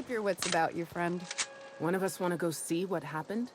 Keep your wits about you, friend. One of us want to go see what happened?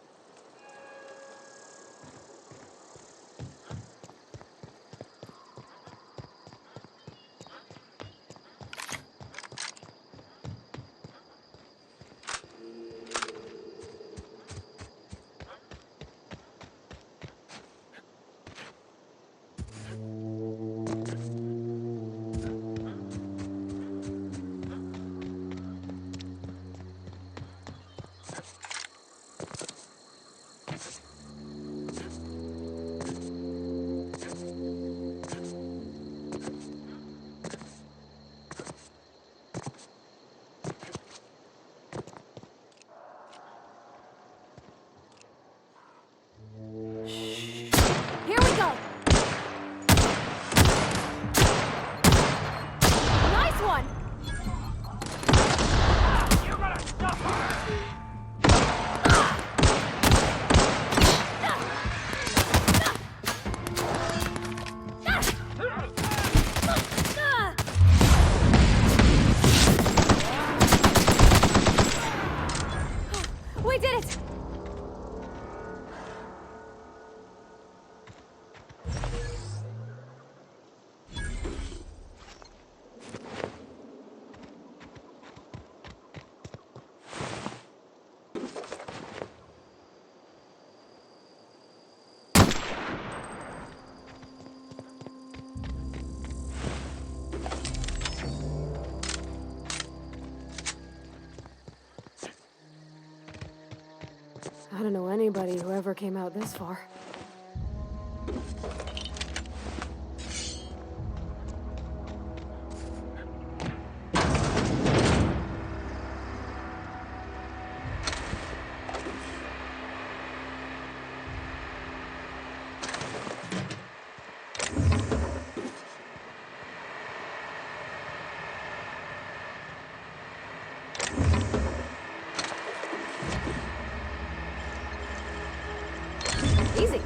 Here we go! Nice one! You're gonna suffer! We did it! I don't know anybody who ever came out this far. Easy.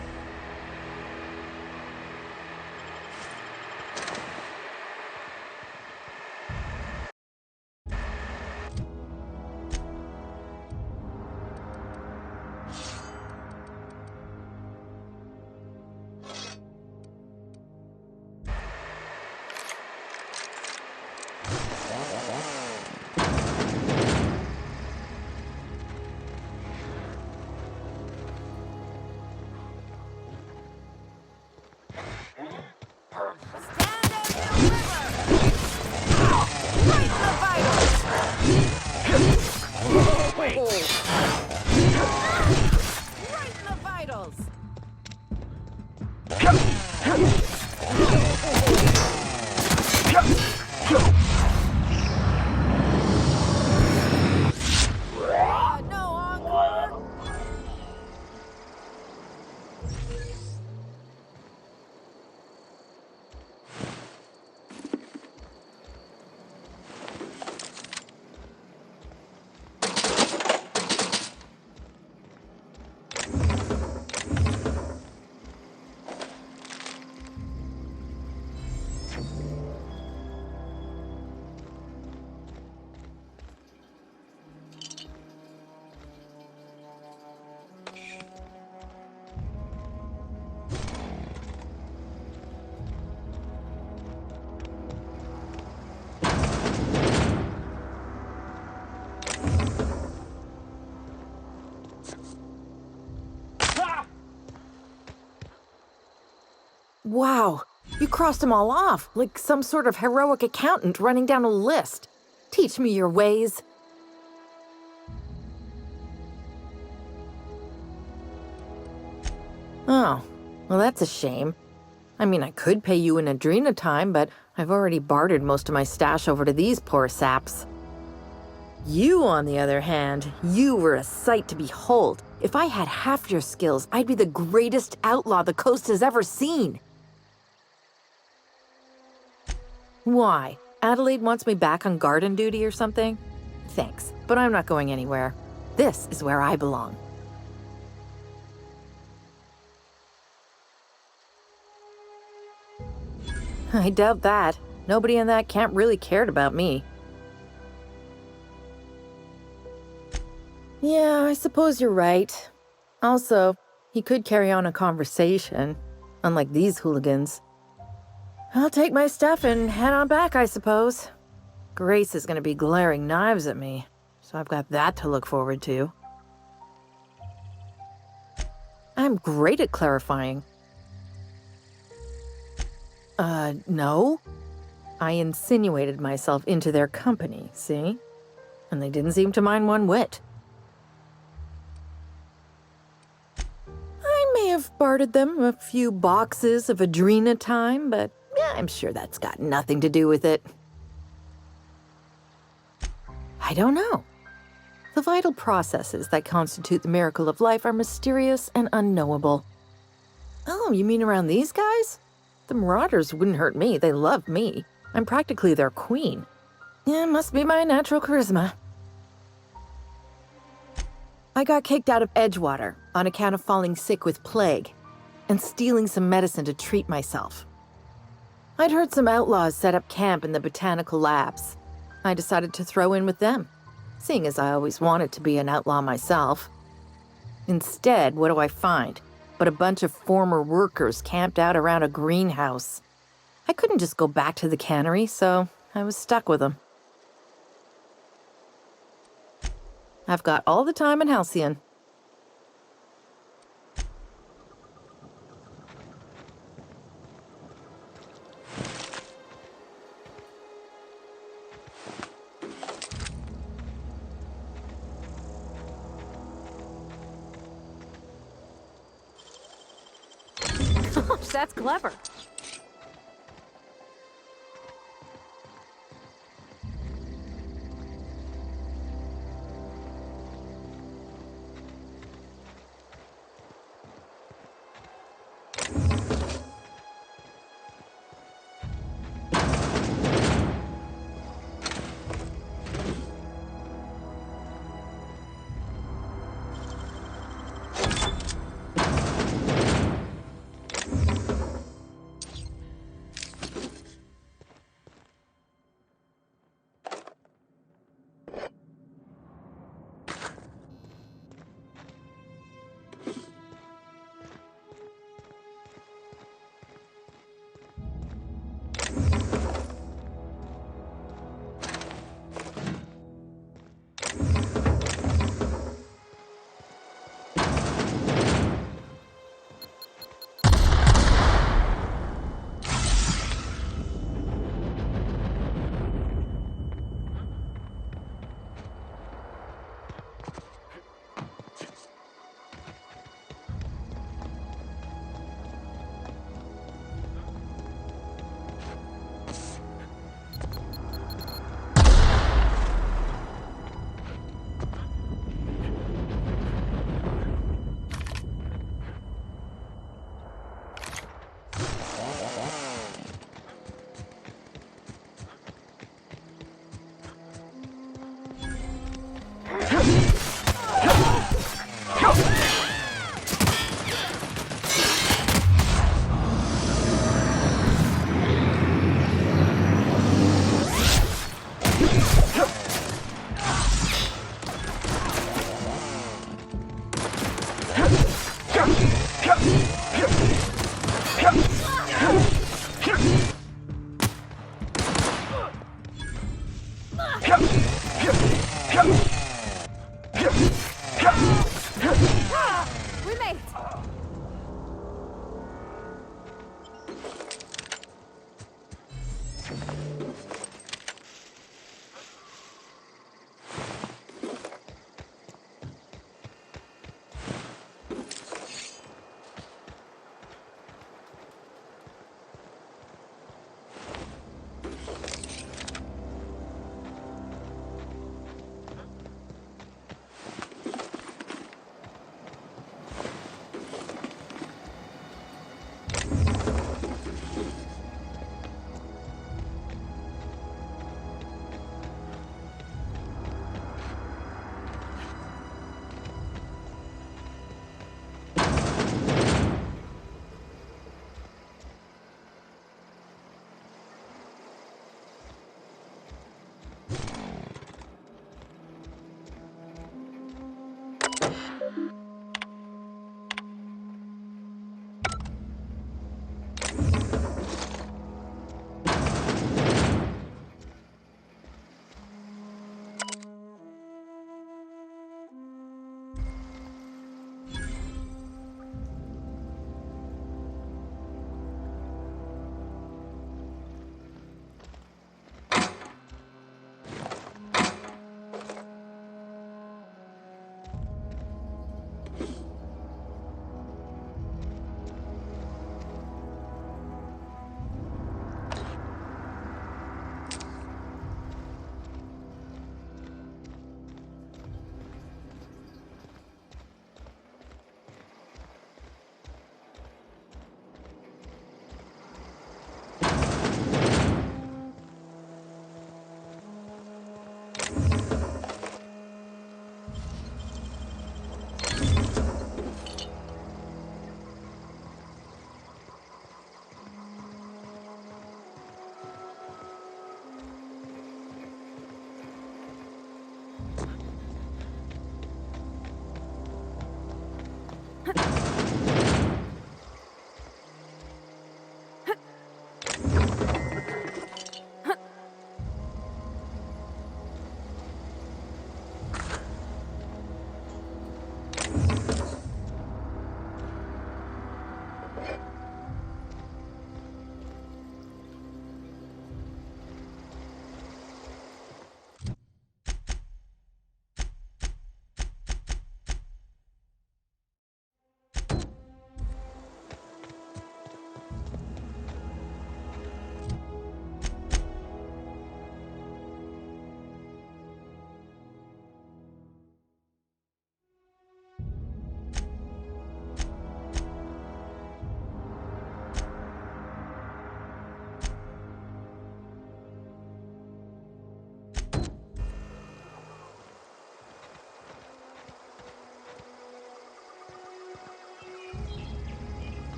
Wow, you crossed them all off, like some sort of heroic accountant running down a list. Teach me your ways. Oh, well that's a shame. I mean, I could pay you in Adrena time, but I've already bartered most of my stash over to these poor saps. You, on the other hand, you were a sight to behold. If I had half your skills, I'd be the greatest outlaw the coast has ever seen. Why? Adelaide wants me back on garden duty or something? Thanks, but I'm not going anywhere. This is where I belong. I doubt that. Nobody in that camp really cared about me. Yeah, I suppose you're right. Also, he could carry on a conversation, unlike these hooligans. I'll take my stuff and head on back, I suppose. Grace is gonna be glaring knives at me, so I've got that to look forward to. I'm great at clarifying. No. I insinuated myself into their company, see? And they didn't seem to mind one whit. I may have bartered them a few boxes of Adrena time, but I'm sure that's got nothing to do with it. I don't know. The vital processes that constitute the miracle of life are mysterious and unknowable. Oh, you mean around these guys? The Marauders wouldn't hurt me. They love me. I'm practically their queen. Yeah, must be my natural charisma. I got kicked out of Edgewater on account of falling sick with plague and stealing some medicine to treat myself. I'd heard some outlaws set up camp in the botanical labs. I decided to throw in with them, seeing as I always wanted to be an outlaw myself. Instead, what do I find? But a bunch of former workers camped out around a greenhouse. I couldn't just go back to the cannery, so I was stuck with them. I've got all the time in Halcyon. Gosh, that's clever.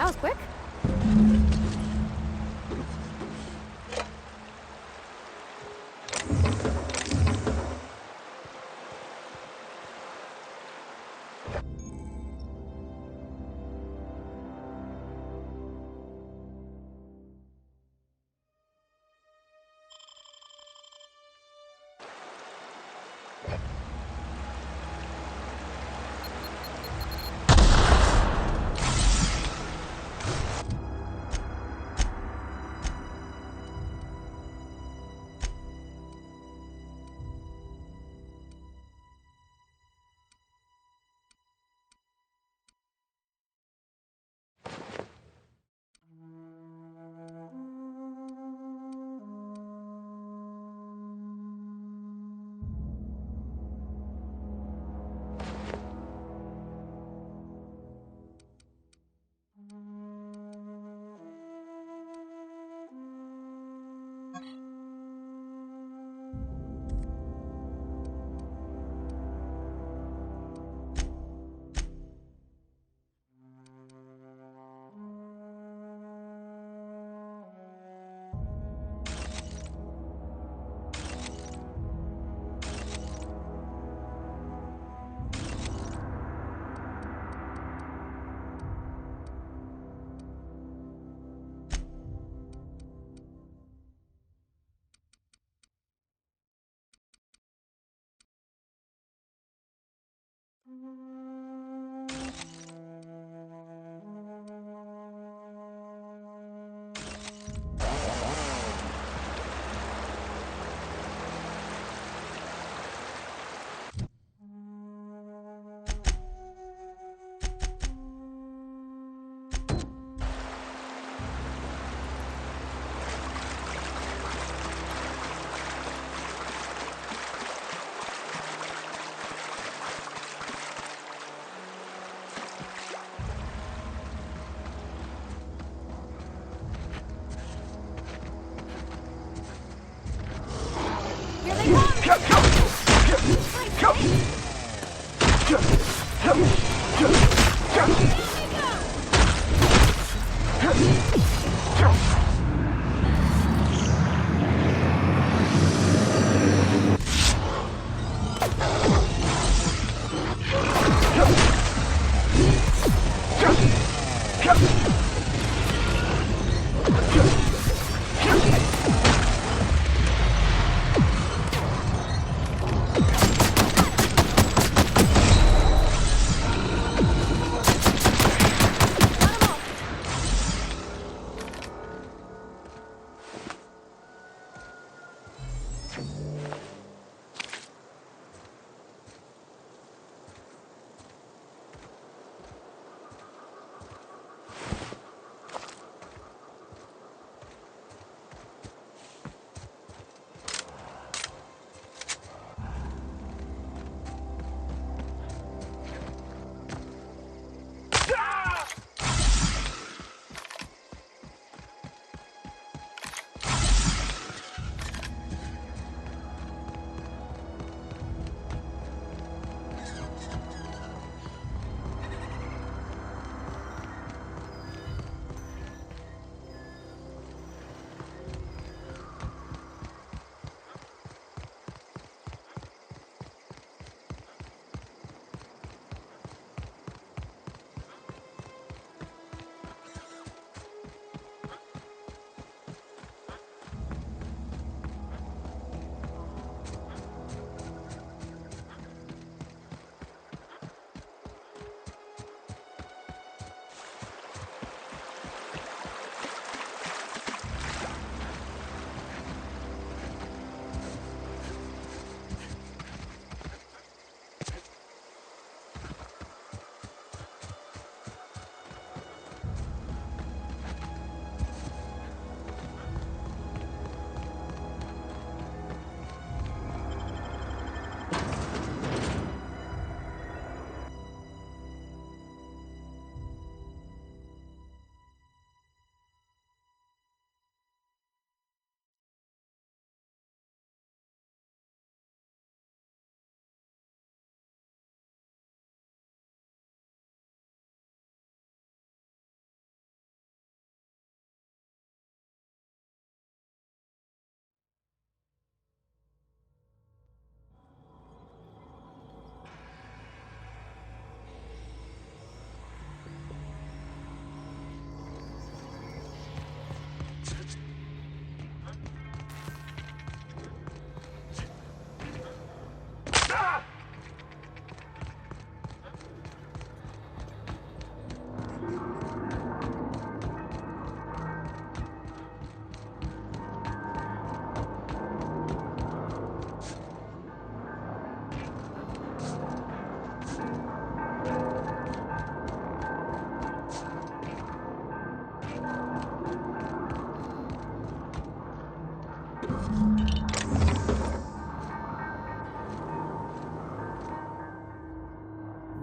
That was quick.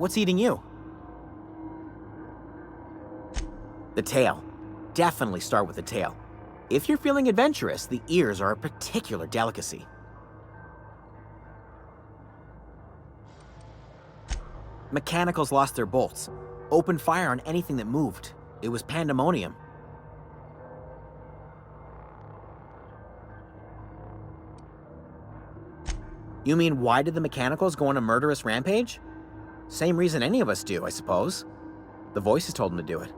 What's eating you? The tail. Definitely start with the tail. If you're feeling adventurous, the ears are a particular delicacy. Mechanicals lost their bolts. Opened fire on anything that moved. It was pandemonium. You mean, why did the mechanicals go on a murderous rampage? Same reason any of us do, I suppose. The voices told them to do it.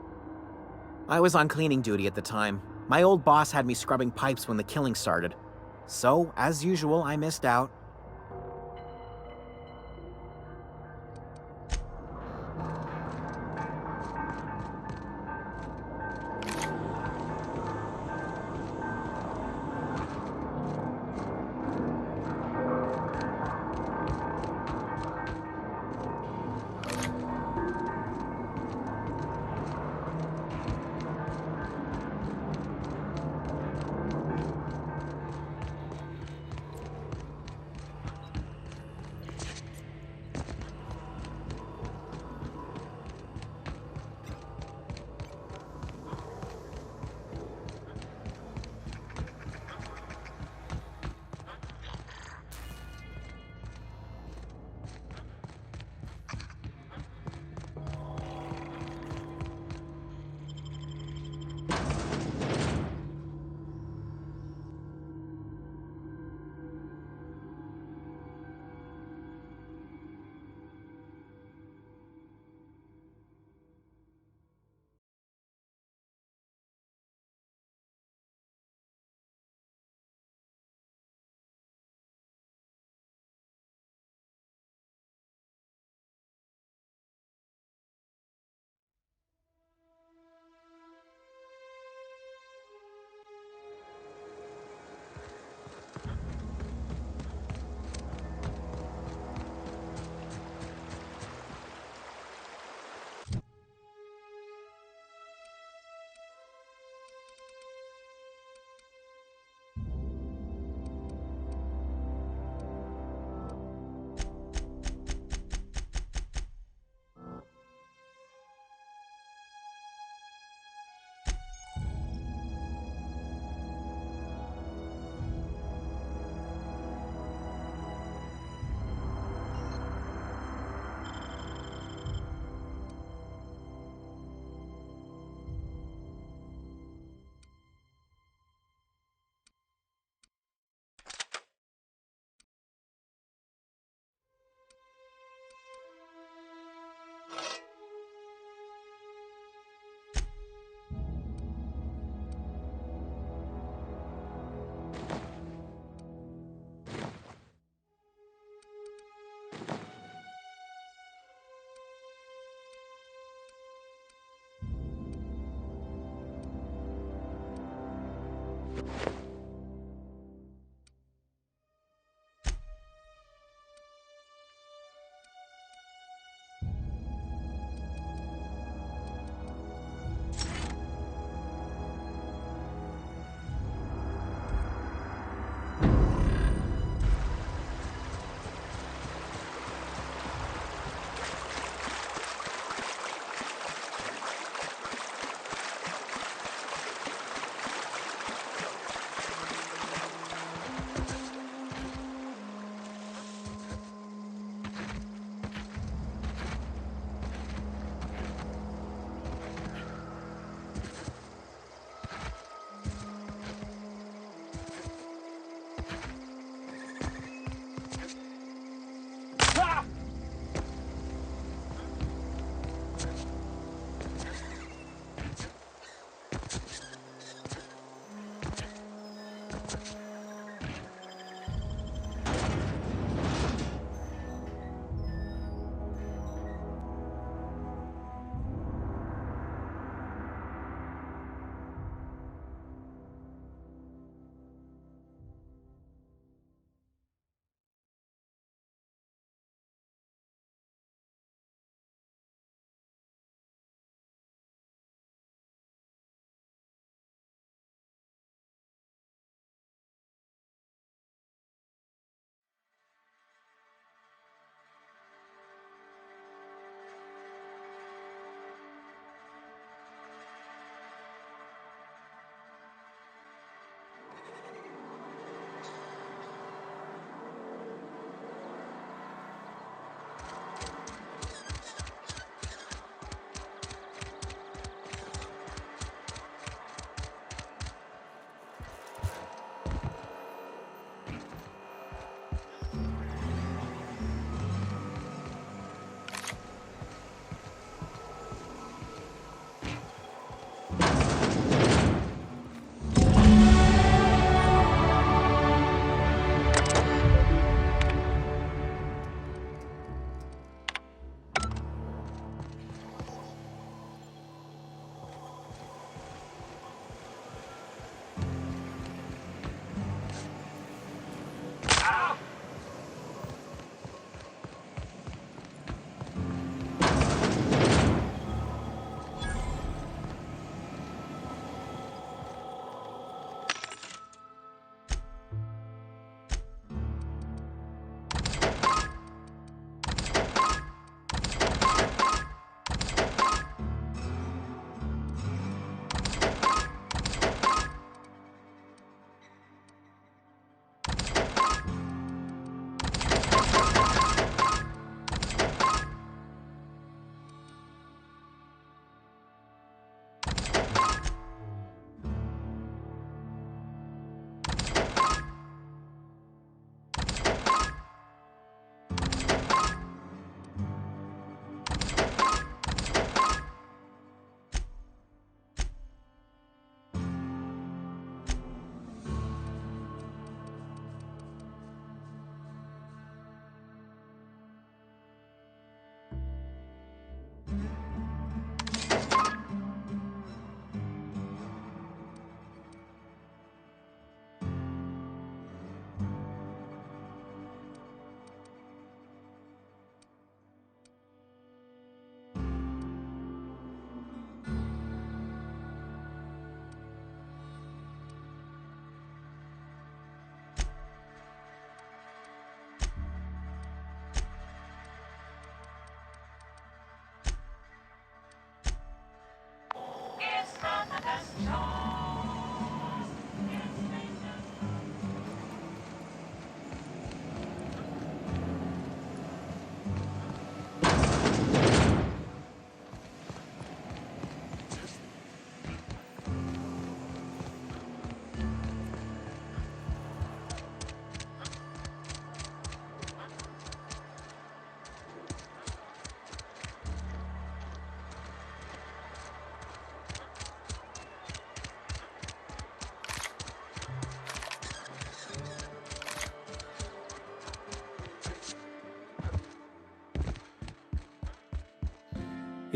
I was on cleaning duty at the time. My old boss had me scrubbing pipes when the killing started. So, as usual, I missed out.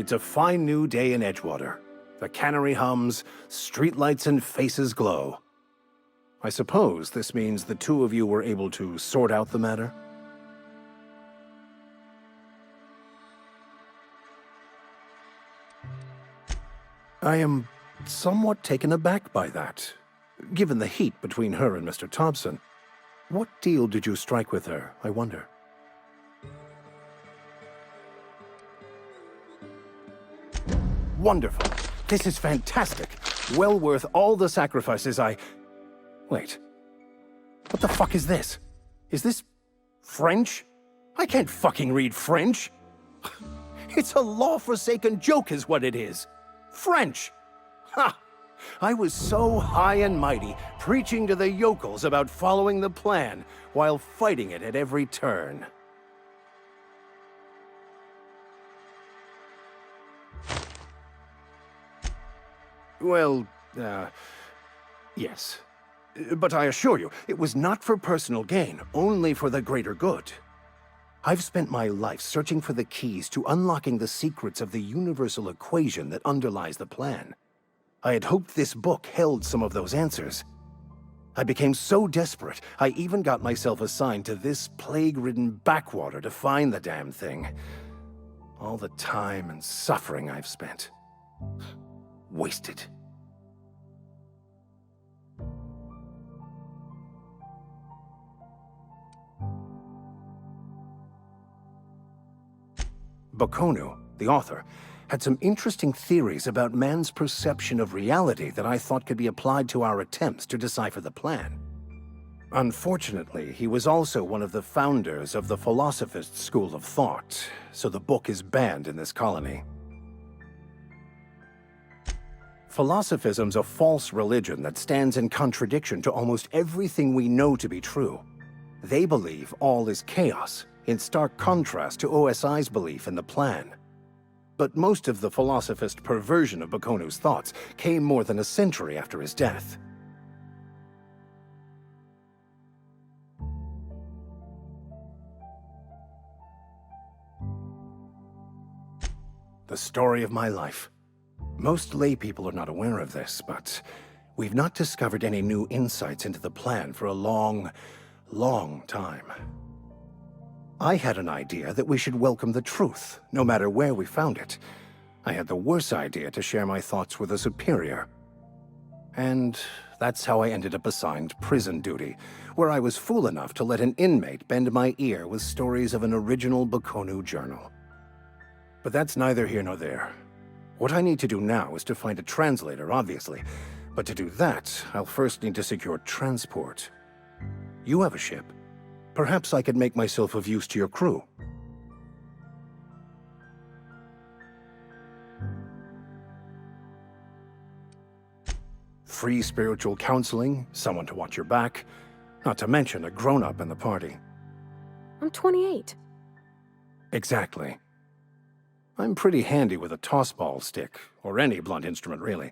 It's a fine new day in Edgewater. The cannery hums, streetlights and faces glow. I suppose this means the two of you were able to sort out the matter? I am somewhat taken aback by that, given the heat between her and Mr. Thompson. What deal did you strike with her, I wonder? Wonderful. This is fantastic. Well worth all the sacrifices Wait. What the fuck is this? Is this French? I can't fucking read French. It's a law-forsaken joke is what it is. French! Ha! I was so high and mighty, preaching to the yokels about following the plan, while fighting it at every turn. Well, yes. But I assure you, it was not for personal gain, only for the greater good. I've spent my life searching for the keys to unlocking the secrets of the universal equation that underlies the plan. I had hoped this book held some of those answers. I became so desperate, I even got myself assigned to this plague-ridden backwater to find the damn thing. All the time and suffering I've spent. Wasted. Bakonu, the author, had some interesting theories about man's perception of reality that I thought could be applied to our attempts to decipher the plan. Unfortunately, he was also one of the founders of the Philosophist school of thought, so the book is banned in this colony. Philosophism's a false religion that stands in contradiction to almost everything we know to be true. They believe all is chaos, in stark contrast to OSI's belief in the plan. But most of the philosophist perversion of Bakonu's thoughts came more than a century after his death. The story of my life. Most lay people are not aware of this, but we've not discovered any new insights into the plan for a long, long time. I had an idea that we should welcome the truth, no matter where we found it. I had the worse idea to share my thoughts with a superior. And that's how I ended up assigned prison duty, where I was fool enough to let an inmate bend my ear with stories of an original Bakonu journal. But that's neither here nor there. What I need to do now is to find a translator, obviously. But to do that, I'll first need to secure transport. You have a ship. Perhaps I could make myself of use to your crew. Free spiritual counseling, someone to watch your back, not to mention a grown-up in the party. I'm 28. Exactly. I'm pretty handy with a tossball stick, or any blunt instrument, really.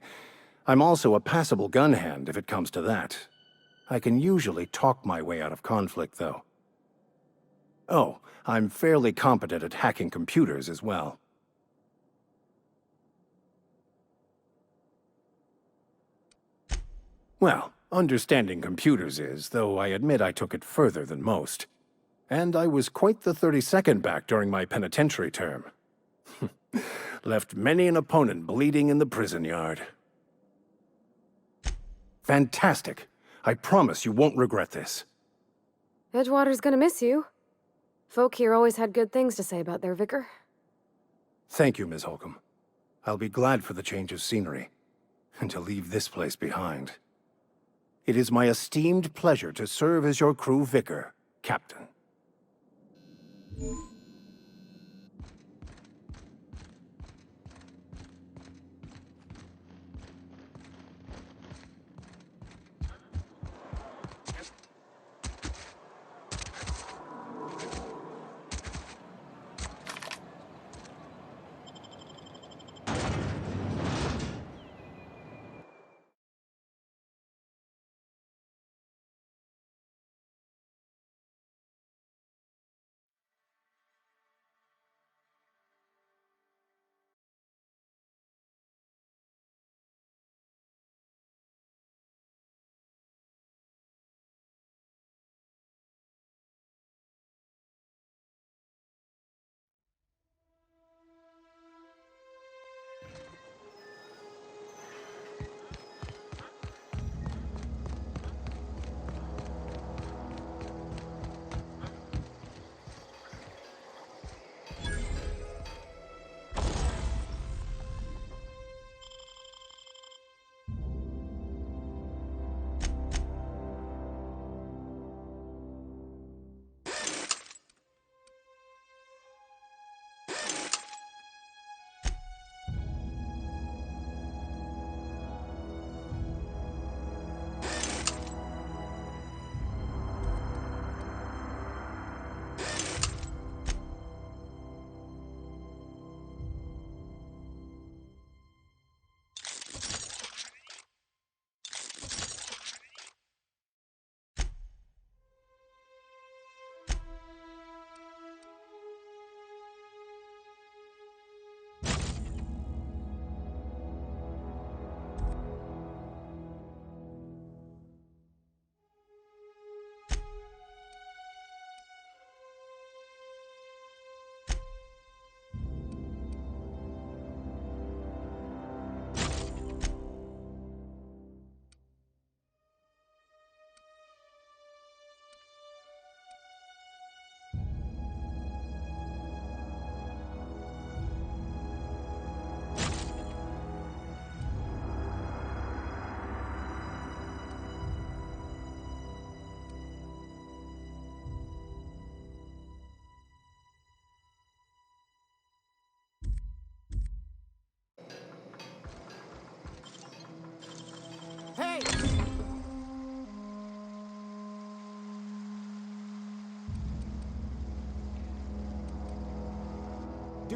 I'm also a passable gun hand if it comes to that. I can usually talk my way out of conflict, though. Oh, I'm fairly competent at hacking computers as well. Well, understanding computers is, though I admit I took it further than most. And I was quite the 32nd back during my penitentiary term. Left many an opponent bleeding in the prison yard. Fantastic. I promise you won't regret this. Edgewater's gonna miss you. Folk here always had good things to say about their vicar. Thank you, Ms. Holcomb. I'll be glad for the change of scenery, and to leave this place behind. It is my esteemed pleasure to serve as your crew vicar, Captain.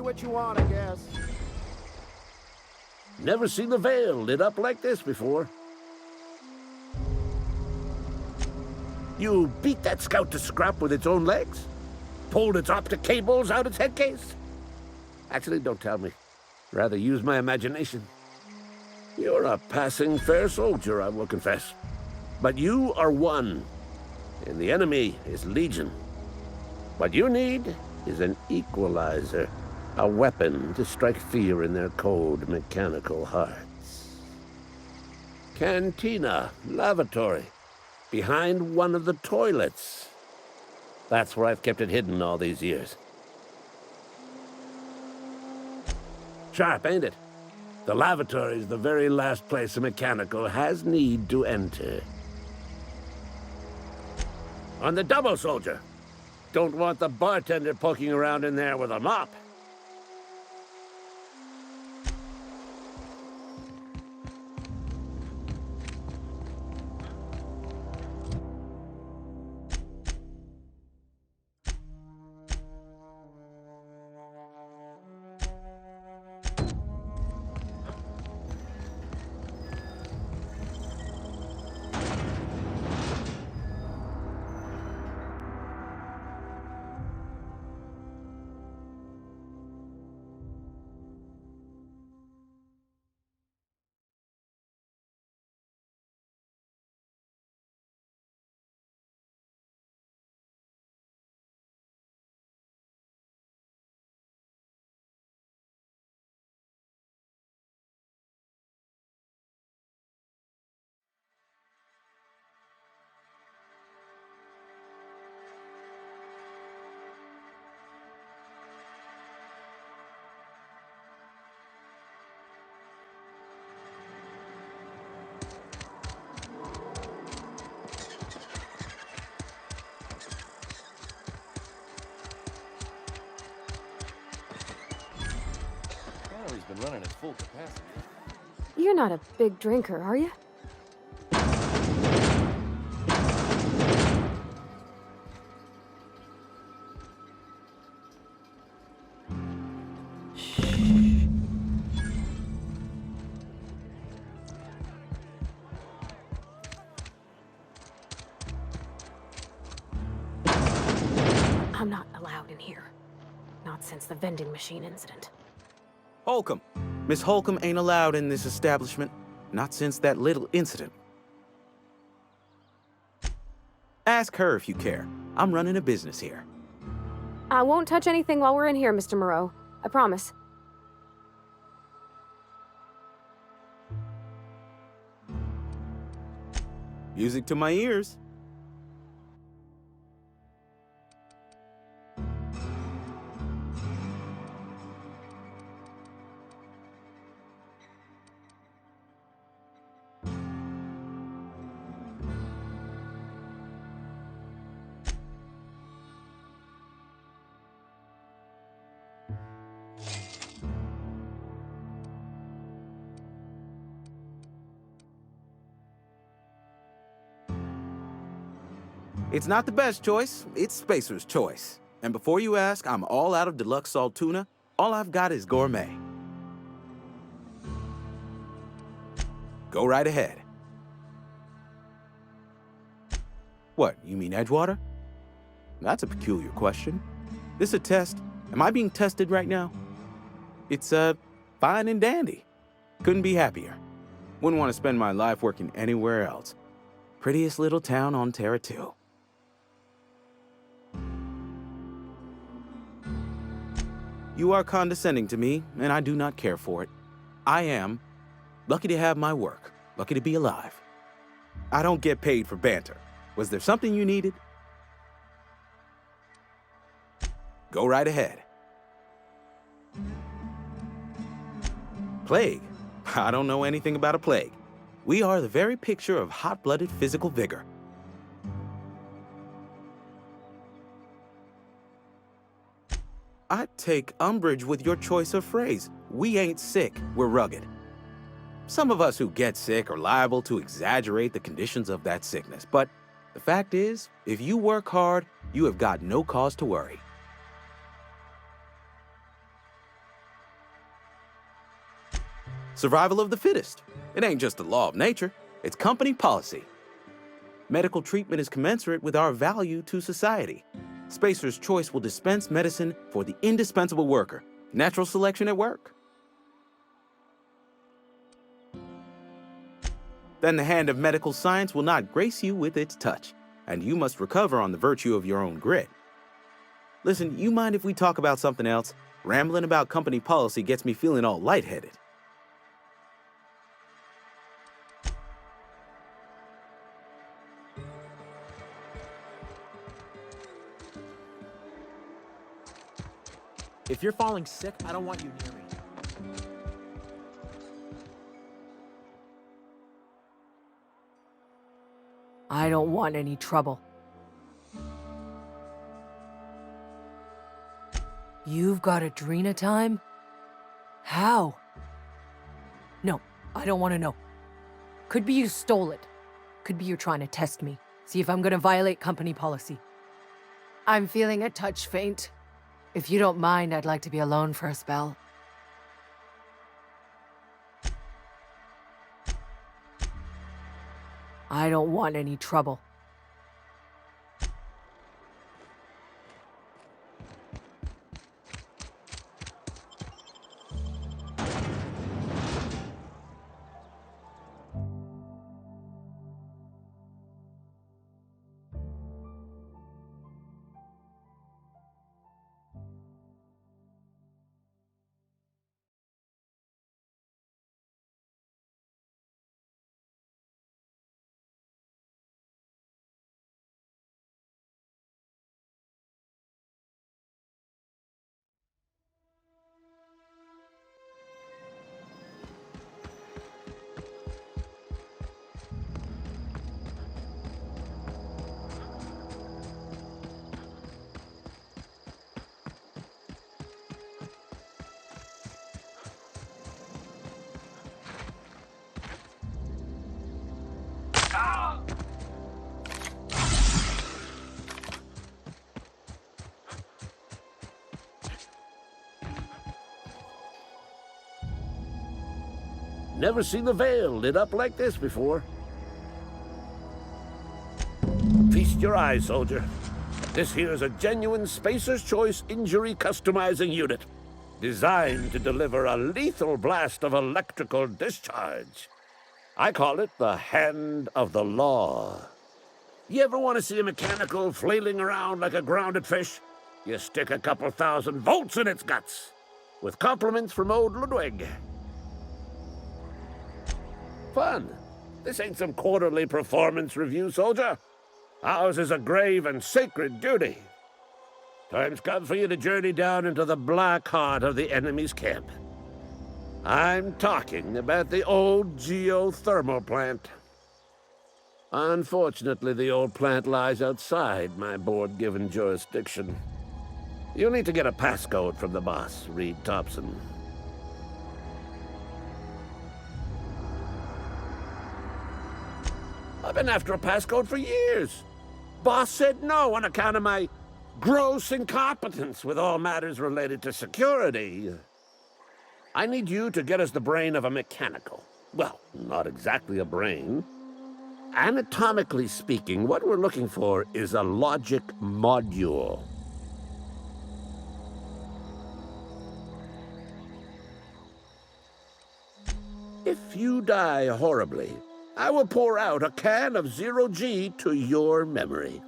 what you want, I guess. Never seen the Vale lit up like this before. You beat that scout to scrap with its own legs? Pulled its optic cables out its headcase? Actually, don't tell me. Rather use my imagination. You're a passing fair soldier, I will confess. But you are one, and the enemy is legion. What you need is an equalizer, a weapon to strike fear in their cold, mechanical hearts. Cantina, lavatory, behind one of the toilets. That's where I've kept it hidden all these years. Sharp, ain't it? The lavatory is the very last place a mechanical has need to enter. On the double, soldier. Don't want the bartender poking around in there with a mop. Gallery's been running at full capacity. You're not a big drinker, are you? I'm not allowed in here. Not since the vending machine incident. Holcomb. Miss Holcomb ain't allowed in this establishment. Not since that little incident. Ask her if you care. I'm running a business here. I won't touch anything while we're in here, Mr. Moreau. I promise. Music to my ears. It's not the best choice, it's Spacer's choice. And before you ask, I'm all out of deluxe salt tuna. All I've got is gourmet. Go right ahead. What, you mean Edgewater? That's a peculiar question. This a test? Am I being tested right now? It's, fine and dandy. Couldn't be happier. Wouldn't want to spend my life working anywhere else. Prettiest little town on Terra 2. You are condescending to me, and I do not care for it. I am lucky to have my work, lucky to be alive. I don't get paid for banter. Was there something you needed? Go right ahead. Plague? I don't know anything about a plague. We are the very picture of hot-blooded physical vigor. I take umbrage with your choice of phrase. We ain't sick, we're rugged. Some of us who get sick are liable to exaggerate the conditions of that sickness, but the fact is, if you work hard, you have got no cause to worry. Survival of the fittest. It ain't just a law of nature, it's company policy. Medical treatment is commensurate with our value to society. Spacer's Choice will dispense medicine for the indispensable worker. Natural selection at work. Then the hand of medical science will not grace you with its touch, and you must recover on the virtue of your own grit. Listen, you mind if we talk about something else? Rambling about company policy gets me feeling all lightheaded. If you're falling sick, I don't want you near me. I don't want any trouble. You've got Adrena time? How? No, I don't want to know. Could be you stole it. Could be you're trying to test me. See if I'm gonna violate company policy. I'm feeling a touch faint. If you don't mind, I'd like to be alone for a spell. I don't want any trouble. Never seen the Veil lit up like this before. Feast your eyes, soldier. This here's a genuine Spacer's Choice injury customizing unit, designed to deliver a lethal blast of electrical discharge. I call it the Hand of the Law. You ever want to see a mechanical flailing around like a grounded fish? You stick a couple thousand volts in its guts. With compliments from old Ludwig. Fun. This ain't some quarterly performance review, soldier. Ours is a grave and sacred duty. Time's come for you to journey down into the black heart of the enemy's camp. I'm talking about the old geothermal plant. Unfortunately, the old plant lies outside my board-given jurisdiction. You'll need to get a passcode from the boss, Reed Thompson. I've been after a passcode for years. Boss said no on account of my gross incompetence with all matters related to security. I need you to get us the brain of a mechanical. Well, not exactly a brain. Anatomically speaking, what we're looking for is a logic module. If you die horribly, I will pour out a can of Zero-G to your memory.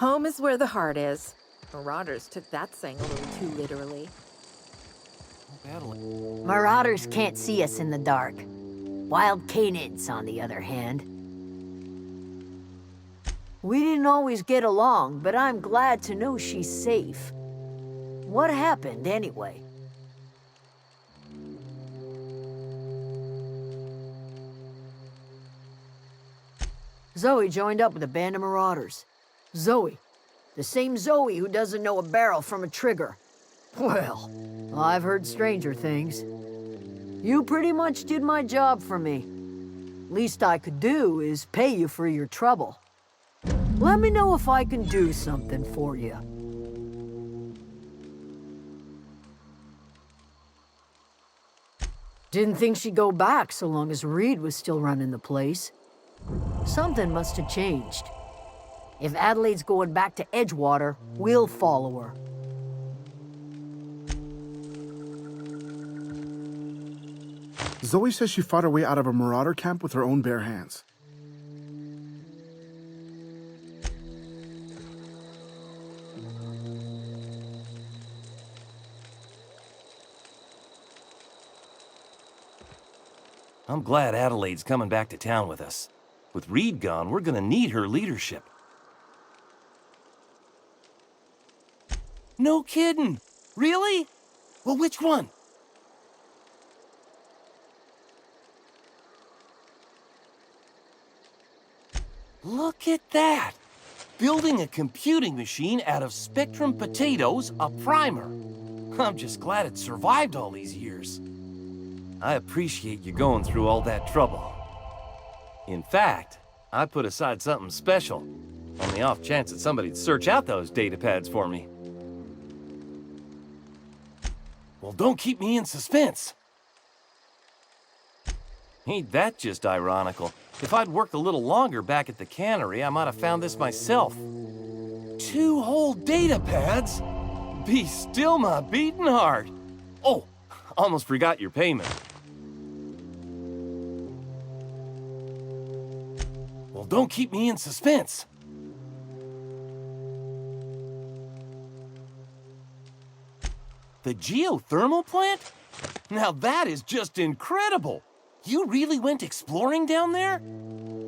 Home is where the heart is. Marauders took that saying a little too literally. Marauders can't see us in the dark. Wild Canids, on the other hand. We didn't always get along, but I'm glad to know she's safe. What happened, anyway? Zoe joined up with a band of marauders. Zoe. The same Zoe who doesn't know a barrel from a trigger. Well, I've heard stranger things. You pretty much did my job for me. Least I could do is pay you for your trouble. Let me know if I can do something for you. Didn't think she'd go back so long as Reed was still running the place. Something must have changed. If Adelaide's going back to Edgewater, we'll follow her. Zoe says she fought her way out of a marauder camp with her own bare hands. I'm glad Adelaide's coming back to town with us. With Reed gone, we're gonna need her leadership. No kidding! Really? Well, which one? Look at that! Building a computing machine out of Spectrum potatoes, a primer. I'm just glad it survived all these years. I appreciate you going through all that trouble. In fact, I put aside something special, on the off chance that somebody'd search out those data pads for me. Well, don't keep me in suspense. Ain't that just ironical? If I'd worked a little longer back at the cannery, I might have found this myself. 2 whole data pads? Be still my beating heart. Oh, almost forgot your payment. Well, don't keep me in suspense. The geothermal plant? Now that is just incredible! You really went exploring down there?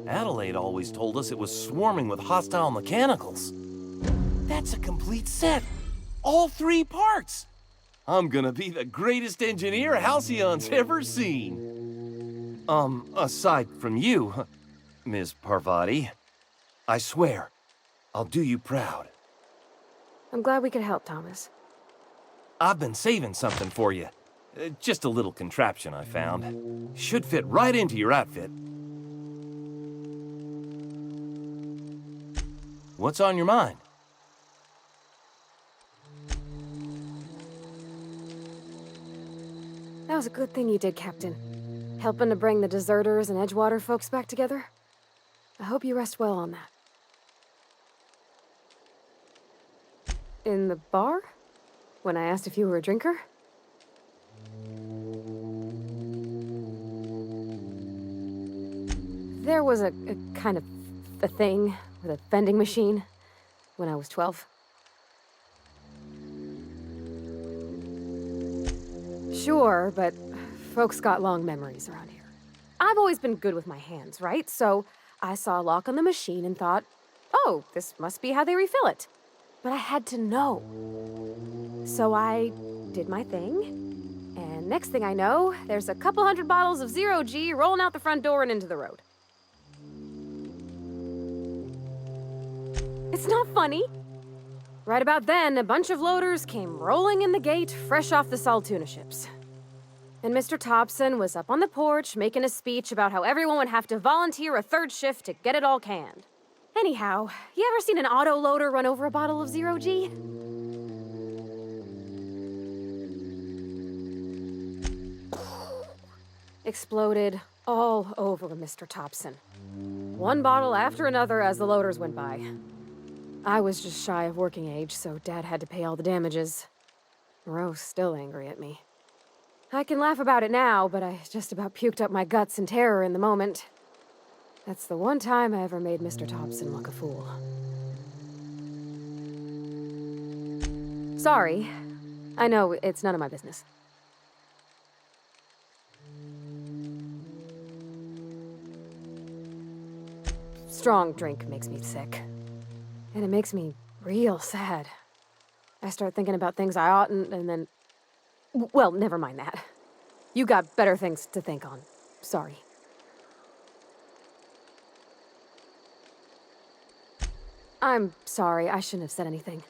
Adelaide always told us it was swarming with hostile mechanicals. That's a complete set. All 3 parts. I'm gonna be the greatest engineer Halcyon's ever seen. Aside from you, Ms. Parvati, I swear, I'll do you proud. I'm glad we could help, Thomas. I've been saving something for you. Just a little contraption I found. Should fit right into your outfit. What's on your mind? That was a good thing you did, Captain. Helping to bring the deserters and Edgewater folks back together. I hope you rest well on that. In the bar? When I asked if you were a drinker? There was a kind of a thing with a vending machine when I was 12. Sure, but folks got long memories around here. I've always been good with my hands, right? So I saw a lock on the machine and thought, oh, this must be how they refill it. But I had to know. So I did my thing, and next thing I know, there's a couple hundred bottles of Zero G rolling out the front door and into the road. It's not funny. Right about then, a bunch of loaders came rolling in the gate, fresh off the Saltuna ships. And Mr. Thompson was up on the porch making a speech about how everyone would have to volunteer a 3rd shift to get it all canned. Anyhow, you ever seen an auto loader run over a bottle of Zero G? Exploded all over Mr. Thompson. One bottle after another as the loaders went by. I was just shy of working age, so Dad had to pay all the damages. Moreau's still angry at me. I can laugh about it now, but I just about puked up my guts in terror in the moment. That's the one time I ever made Mr. Thompson look a fool. Sorry. I know it's none of my business. Strong drink makes me sick. And it makes me real sad. I start thinking about things I oughtn't, and then... Well, never mind that. You got better things to think on. Sorry. I'm sorry, I shouldn't have said anything.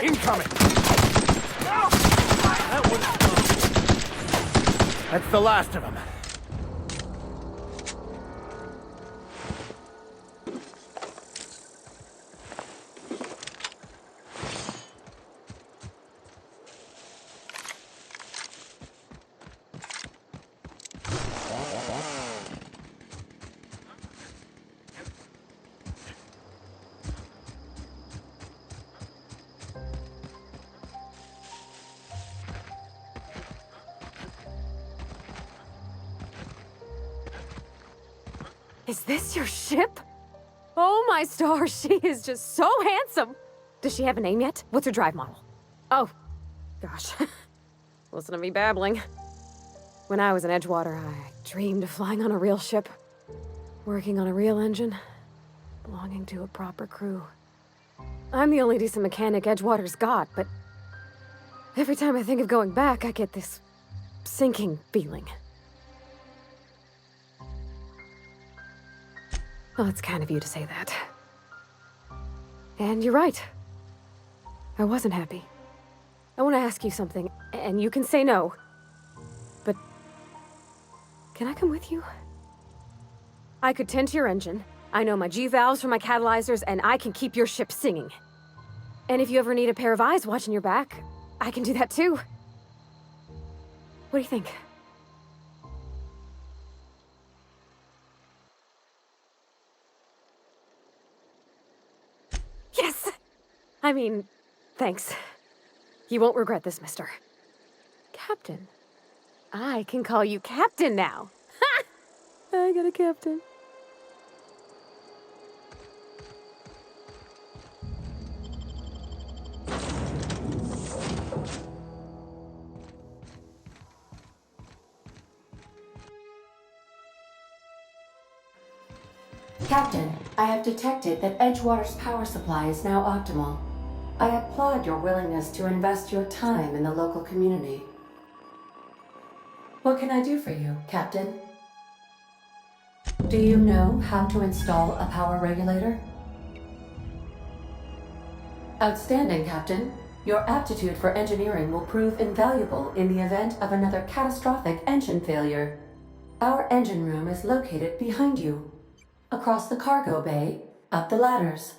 Incoming! That one's gone. That's the last of them. Is this your ship? Oh my stars, she is just so handsome! Does she have a name yet? What's her drive model? Oh, gosh. Listen to me babbling. When I was in Edgewater, I dreamed of flying on a real ship, working on a real engine, belonging to a proper crew. I'm the only decent mechanic Edgewater's got, but every time I think of going back, I get this sinking feeling. Well, it's kind of you to say that. And you're right. I wasn't happy. I want to ask you something, and you can say no. But can I come with you? I could tend to your engine. I know my G-valves from my catalyzers, and I can keep your ship singing. And if you ever need a pair of eyes watching your back, I can do that too. What do you think? Yes! I mean, thanks. You won't regret this, mister. Captain. I can call you Captain now. Ha! I got a captain. Captain, I have detected that Edgewater's power supply is now optimal. I applaud your willingness to invest your time in the local community. What can I do for you, Captain? Do you know how to install a power regulator? Outstanding, Captain. Your aptitude for engineering will prove invaluable in the event of another catastrophic engine failure. Our engine room is located behind you. Across the cargo bay, up the ladders.